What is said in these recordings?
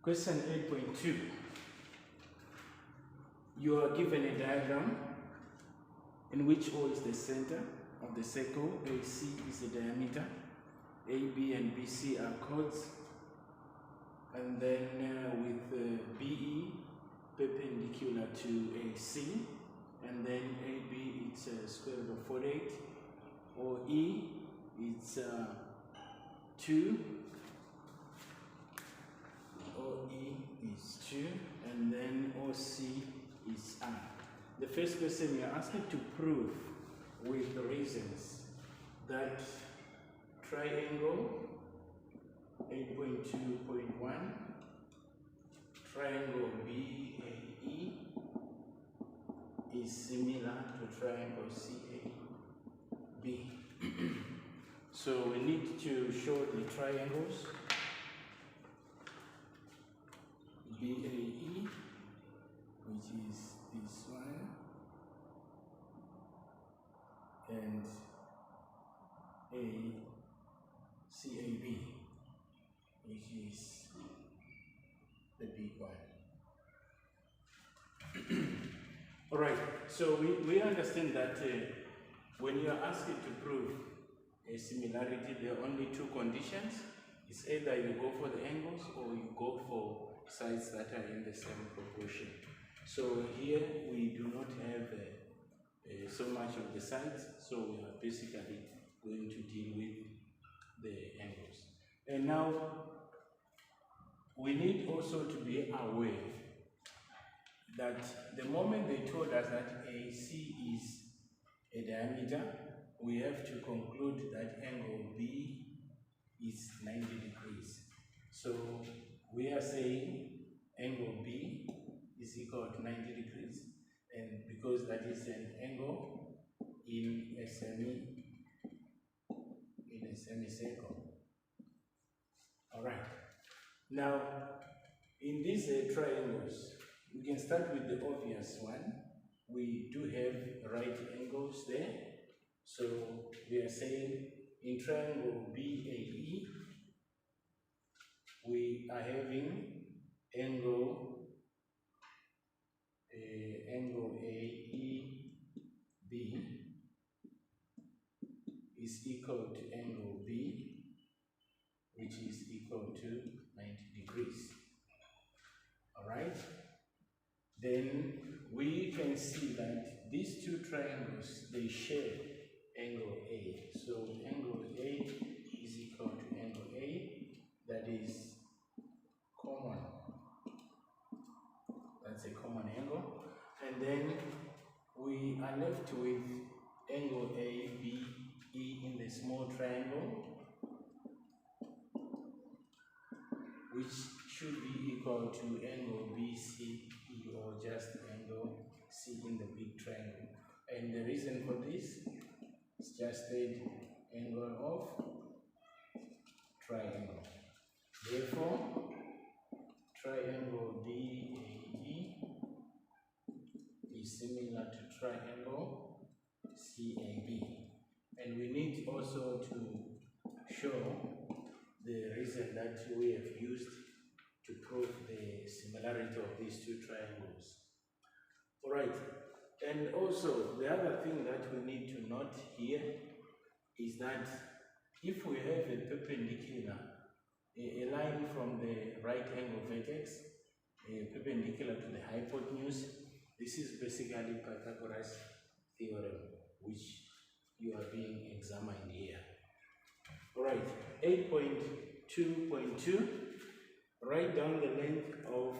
Question 8.2. You are given a diagram in which O is the center of the circle, AC is the diameter, AB and BC are chords, and then with BE perpendicular to AC, and then AB it's square root of 48, OE it's 2, OE is 2, and then OC is R. The first question we are asking to prove with the reasons that triangle 8.2.1, triangle BAE is similar to triangle CAB. So we need to show the triangles BAE, which is this one, and CAB, which is the big one. All right, so we understand that when you are asked to prove a similarity, there are only two conditions. It's either you go for the angles or you go for sides that are in the same proportion. So here we do not have so much of the sides, so we are basically going to deal with the angles. And now we need also to be aware that the moment they told us that AC is a diameter, we have to conclude that angle B is 90 degrees. So we are saying angle B is equal to 90 degrees, and because that is an angle in a semicircle. All right. Now, in these triangles, we can start with the obvious one. We do have right angles there. So we are saying in triangle BAE, we are having angle AEB is equal to angle B, which is equal to 90 degrees. All right. Then we can see that these two triangles, they share angle A. So angle A is equal to angle A, that is common. That's a common angle. And then we are left with angle ABE in the small triangle, which should be equal to angle BCE, or just angle C in the big triangle. And the reason for this is just the angle of triangle. Therefore, triangle BAE is similar to triangle CAB. And we need also to show the reason that we have used to prove the similarity of these two triangles. All right. And also, the other thing that we need to note here is that if we have a perpendicular, a line from the right angle vertex, perpendicular to the hypotenuse, this is basically Pythagoras theorem, which you are being examined here. All right, 8.2.2, write down the length of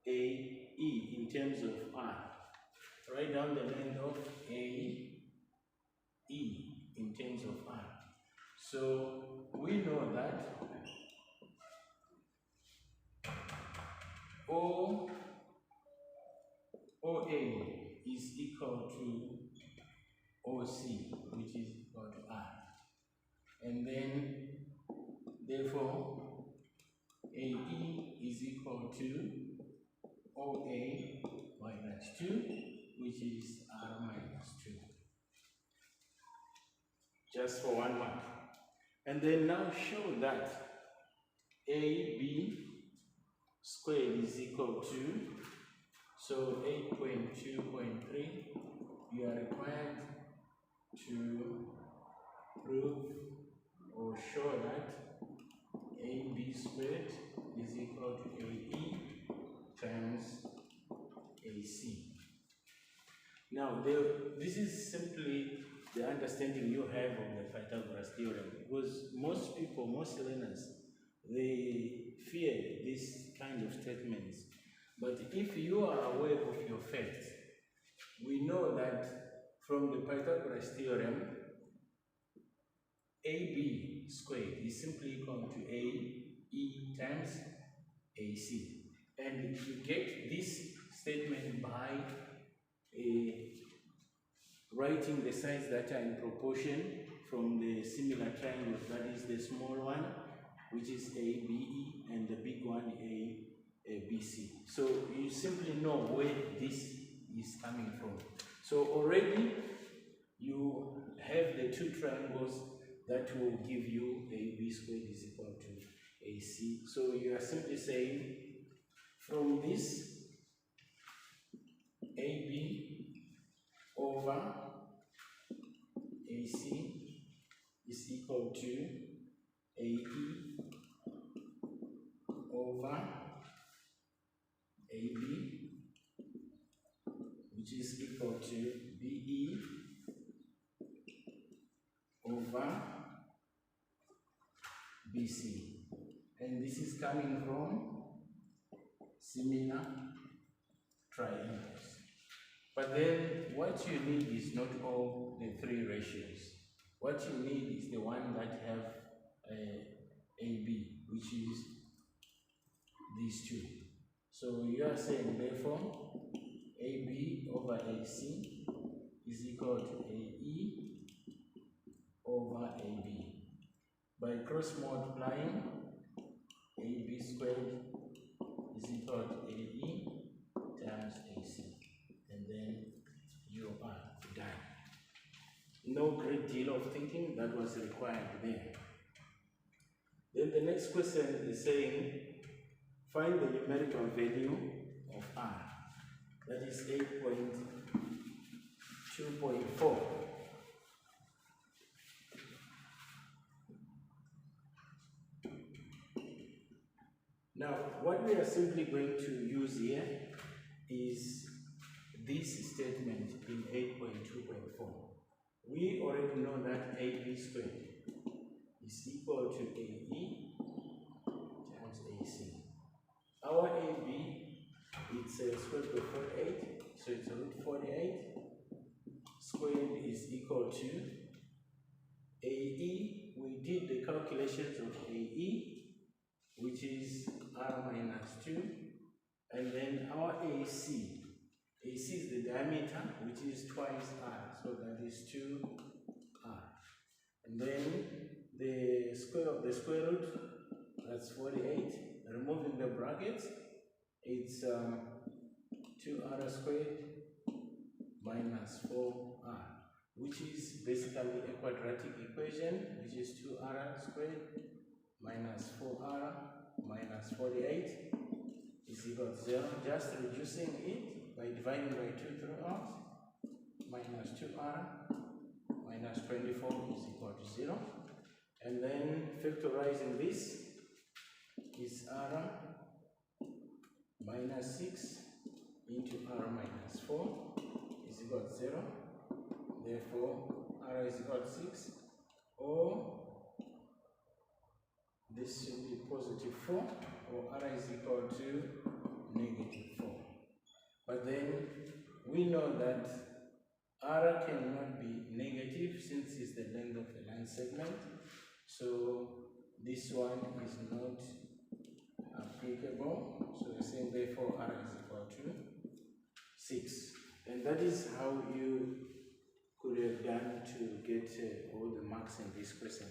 AE in terms of R. Write down the length of AE in terms of R. So we know that OA is equal to OC, which is equal to R. And then, therefore, AE is equal to OA minus 2, which is R minus 2. Just for 1 mark. And then now show that AB squared is equal to, so 8.2.3, you are required to prove or show that AB squared is equal to AE times AC. Now, this is simply the understanding you have of the Pythagoras theorem, because most people, most learners, they fear this kind of statements. But if you are aware of your facts, we know that from the Pythagoras theorem, AB squared is simply equal to AE times AC. And you get this statement by writing the sides that are in proportion from the similar triangles, that is the small one, which is ABE, and the big one ABC. So you simply know where this is coming from. So already you have the two triangles that will give you AB squared is equal to AC. So you are simply saying from this AB over AC is equal to AE over AB, which is equal to BE over BC. And this is coming from similar triangles. But then what you need is not all the three ratios. What you need is the one that have AB, which is these two. So you are saying therefore AB over AC is equal to AE over AB. By cross multiplying, AB squared is equal to AE times AC. And then you are done. No great deal of thinking that was required there. Then the next question is saying, find the numerical value of R. That is 8.2.4. Now, what we are simply going to use here is this statement in 8.2.4. We already know that AB squared is equal to AE times AC. Our AB, it's square root of 48, so it's root 48. Squared is equal to AE. We did the calculations of AE, which is R minus 2. And then our AC. AC is the diameter, which is twice R, so that is 2R. And then the square of the square root, that's 48. Removing the brackets, it's 2R squared minus 4R, which is basically a quadratic equation, which is 2R squared minus 4R minus 48 is equal to 0. Just reducing it by dividing by 2 throughout, minus 2R minus 24 is equal to 0. And then factorizing this is R minus 6 into R minus 4 is equal to 0. Therefore, R is equal to 6, or this should be positive 4, or R is equal to negative 4. But then we know that R cannot be negative since it's the length of the line segment. So this one is not applicable. So we're saying therefore R is equal to 6. And that is how you could have done to get all the marks in this question.